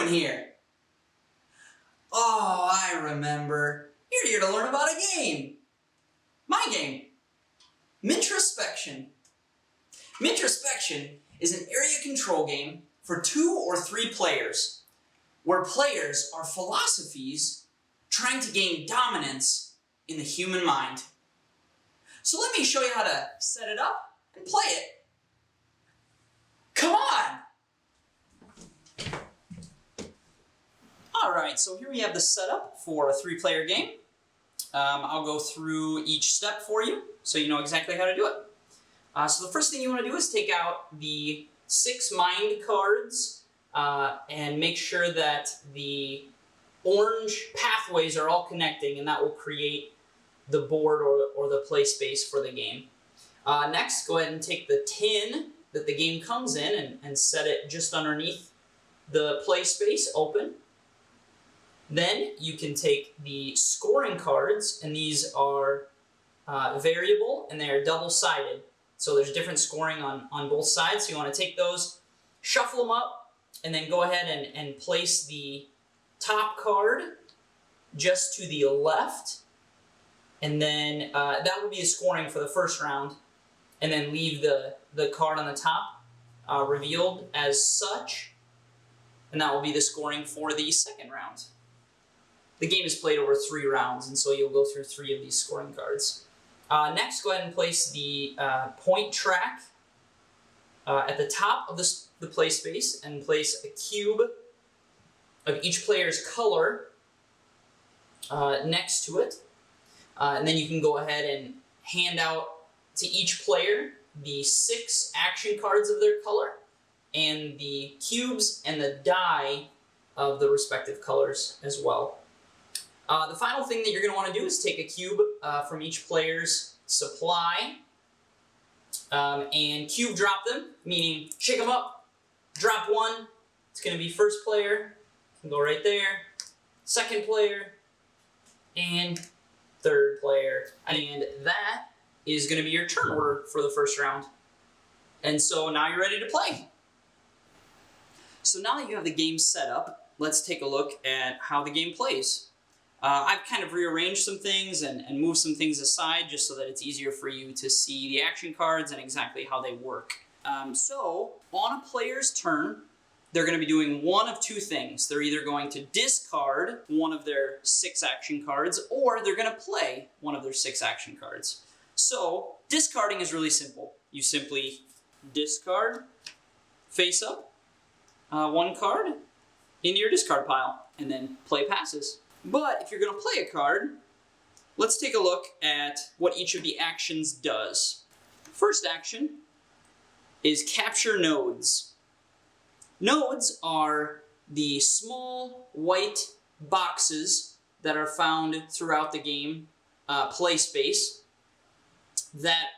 doing here? Oh, I remember. You're here to learn about a game. My game. Mintrospection. Mintrospection is an area control game for 2 or 3 players, where players are philosophies trying to gain dominance in the human mind. So let me show you how to set it up and play it. Come on! Alright, so here we have the setup for a 3-player game. I'll go through each step for you so you know exactly how to do it. So the first thing you want to do is take out the 6 mind cards and make sure that the orange pathways are all connecting, and that will create the board or the play space for the game. Next, go ahead and take the tin that the game comes in and set it just underneath the play space open. Then you can take the scoring cards, and these are variable and they are double-sided. So there's different scoring on both sides, so you want to take those, shuffle them up, and then go ahead and place the top card just to the left, and then that would be the scoring for the first round, and then leave the card on the top revealed as such, and that will be the scoring for the second round. The game is played over 3 rounds, and so you'll go through 3 of these scoring cards. Next, go ahead and place the point track at the top of the play space, and place a cube of each player's color next to it. And then you can go ahead and hand out to each player the 6 action cards of their color, and the cubes and the die of the respective colors as well. The final thing that you're going to want to do is take a cube from each player's supply and cube drop them, meaning shake them up, drop one. It's going to be first player, can go right there, second player, and third player. And that is going to be your turn order for the first round. And so now you're ready to play. So now that you have the game set up, let's take a look at how the game plays. I've kind of rearranged some things and moved some things aside just so that it's easier for you to see the action cards and exactly how they work. So, on a player's turn, they're going to be doing one of 2 things. They're either going to discard one of their 6 action cards, or they're going to play one of their 6 action cards. So, discarding is really simple. You simply discard, face up, 1 card into your discard pile, and then play passes. But if you're going to play a card, let's take a look at what each of the actions does. First action is capture nodes. Nodes are the small white boxes that are found throughout the game play space that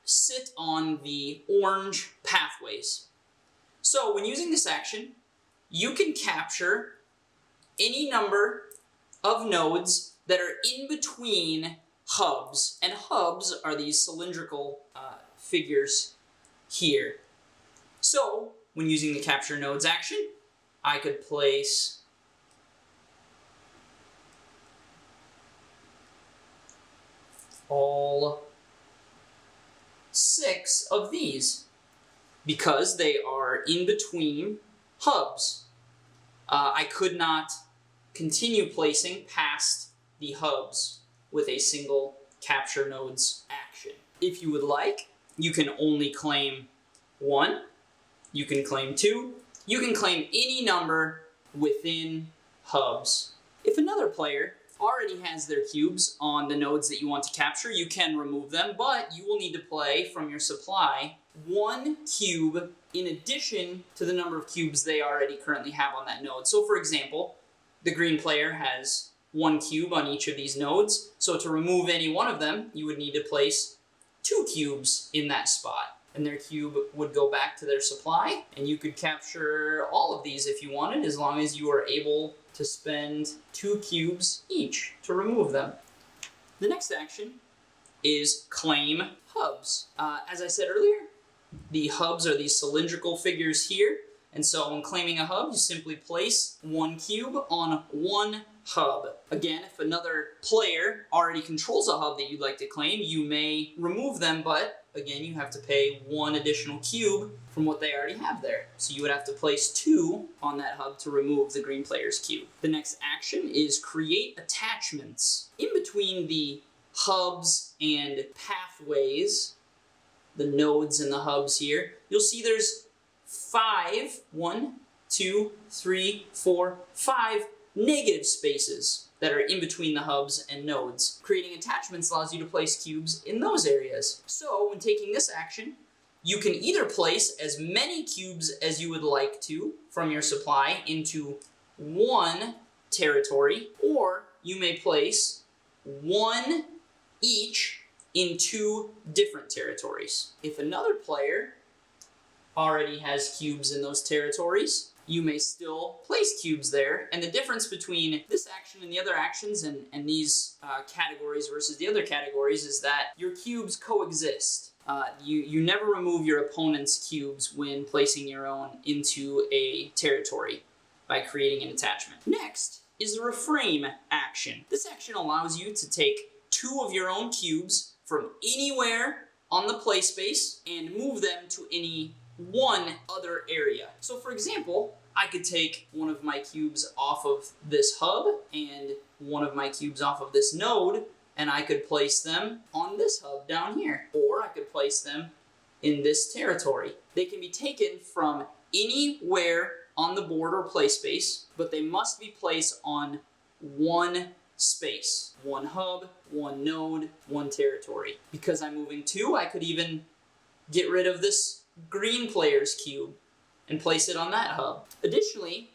sit on the orange pathways. So when using this action, you can capture any number of nodes that are in between hubs, and hubs are these cylindrical figures here. So, when using the capture nodes action, I could place all 6 of these because they are in between hubs. I could not continue placing past the hubs with a single capture nodes action. If you would like, you can only claim 1, you can claim 2, you can claim any number within hubs. If another player already has their cubes on the nodes that you want to capture, you can remove them, but you will need to play from your supply 1 cube in addition to the number of cubes they already currently have on that node. So for example, the green player has 1 cube on each of these nodes, so to remove any one of them, you would need to place 2 cubes in that spot. And their cube would go back to their supply, and you could capture all of these if you wanted, as long as you are able to spend 2 cubes each to remove them. The next action is claim hubs. As I said earlier, the hubs are these cylindrical figures here And so when claiming a hub, you simply place one cube on one hub. Again, if another player already controls a hub that you'd like to claim, you may remove them, but again, you have to pay one additional cube from what they already have there. So you would have to place two on that hub to remove the green player's cube. The next action is create attachments. In between the hubs and pathways, the nodes and the hubs here, you'll see there's 5 negative spaces that are in between the hubs and nodes. Creating attachments allows you to place cubes in those areas. So when taking this action, you can either place as many cubes as you would like to from your supply into one territory, or you may place one each in 2 different territories. If another player already has cubes in those territories, you may still place cubes there, and the difference between this action and the other actions and these categories versus the other categories is that your cubes coexist. You never remove your opponent's cubes when placing your own into a territory by creating an attachment. Next is the Refrain Action. This action allows you to take 2 of your own cubes from anywhere on the play space and move them to any one other area. So for example, I could take one of my cubes off of this hub and one of my cubes off of this node, and I could place them on this hub down here, or I could place them in this territory. They can be taken from anywhere on the board or play space, but they must be placed on one space. One hub, one node, one territory. Because I'm moving 2, I could even get rid of this green player's cube and place it on that hub. Additionally,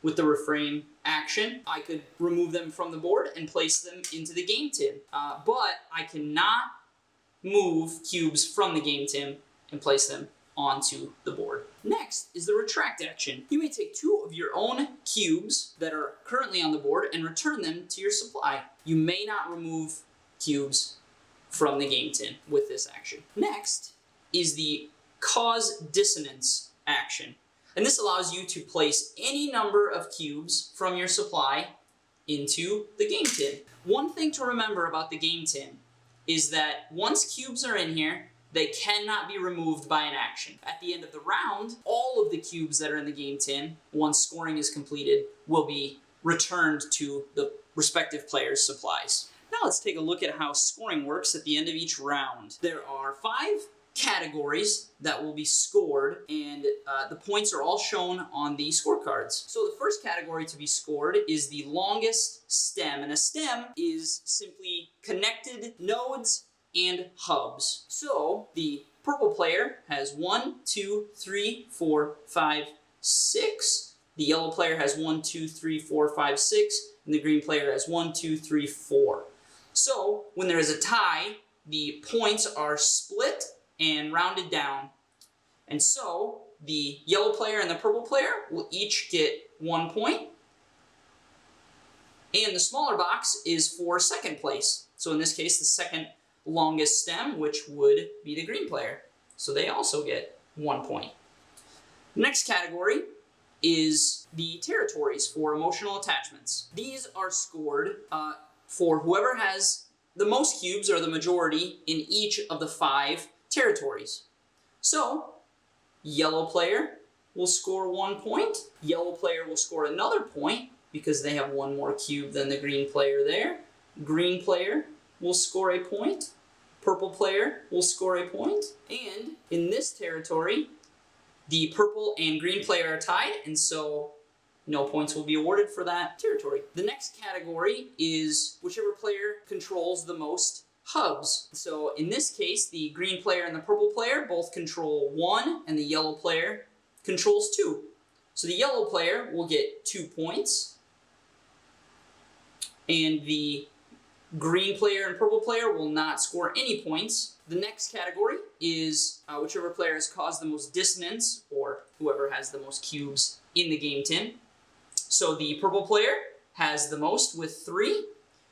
with the Refrain action, I could remove them from the board and place them into the game tin. But I cannot move cubes from the game tin and place them onto the board. Next is the Retract action. You may take 2 of your own cubes that are currently on the board and return them to your supply. You may not remove cubes from the game tin with this action. Next is the Cause Dissonance action. And this allows you to place any number of cubes from your supply into the game tin. One thing to remember about the game tin is that once cubes are in here, they cannot be removed by an action. At the end of the round, all of the cubes that are in the game tin, once scoring is completed, will be returned to the respective player's supplies. Now let's take a look at how scoring works at the end of each round. There are 5 categories that will be scored, and the points are all shown on the scorecards. So the first category to be scored is the longest stem, and a stem is simply connected nodes and hubs. So the purple player has 1, 2, 3, 4, 5, 6. The yellow player has 1, 2, 3, 4, 5, 6, and the green player has 1, 2, 3, 4. So when there is a tie, the points are split and rounded down. And so the yellow player and the purple player will each get 1 point. And the smaller box is for second place. So in this case, the second longest stem, which would be the green player. So they also get 1 point. Next category is the territories for emotional attachments. These are scored for whoever has the most cubes, or the majority, in each of the 5 territories. So, yellow player will score 1 point. Yellow player will score another point because they have 1 more cube than the green player there. Green player will score a point. Purple player will score a point. And in this territory, the purple and green player are tied, and so no points will be awarded for that territory. The next category is whichever player controls the most hubs. So in this case, the green player and the purple player both control 1, and the yellow player controls 2. So the yellow player will get 2 points, and the green player and purple player will not score any points. The next category is whichever player has caused the most dissonance, or whoever has the most cubes in the game tin. So the purple player has the most with 3,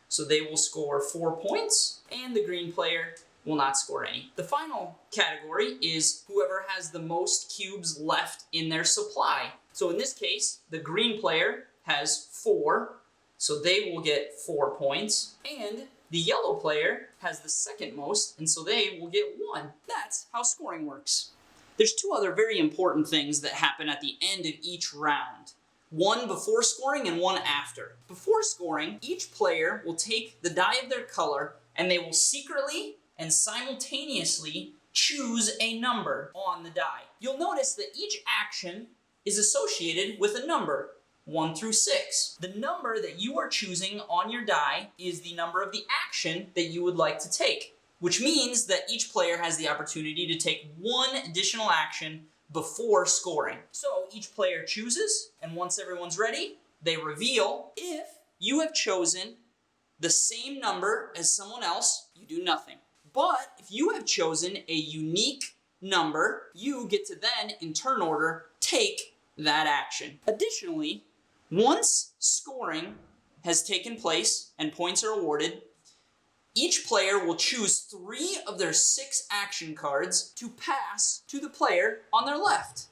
so they will score 4 points, and the green player will not score any. The final category is whoever has the most cubes left in their supply. So in this case, the green player has 4, so they will get 4 points, and the yellow player has the second most, and so they will get 1. That's how scoring works. There's 2 other very important things that happen at the end of each round. One before scoring and one after. Before scoring, each player will take the die of their color and they will secretly and simultaneously choose a number on the die. You'll notice that each action is associated with a number, 1 through 6. The number that you are choosing on your die is the number of the action that you would like to take, which means that each player has the opportunity to take 1 additional action before scoring. So each player chooses, and once everyone's ready, they reveal. If you have chosen the same number as someone else, you do nothing. But if you have chosen a unique number, you get to then, in turn order, take that action. Additionally, once scoring has taken place and points are awarded, each player will choose 3 of their 6 action cards to pass to the player on their left.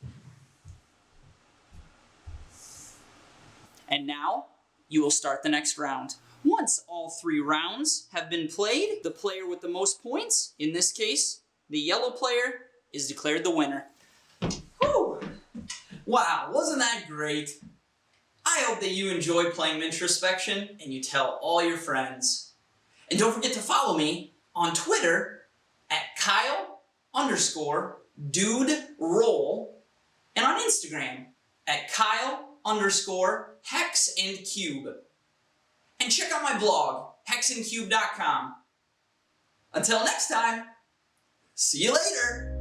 And now, you will start the next round. Once all 3 rounds have been played, the player with the most points, in this case, the yellow player, is declared the winner. Whew! Wow, wasn't that great? I hope that you enjoyed playing Mintrospection and you tell all your friends. And don't forget to follow me on Twitter at Kyle_duderoll and on Instagram at Kyle_hexandcube. And check out my blog, hexandcube.com. Until next time, see you later!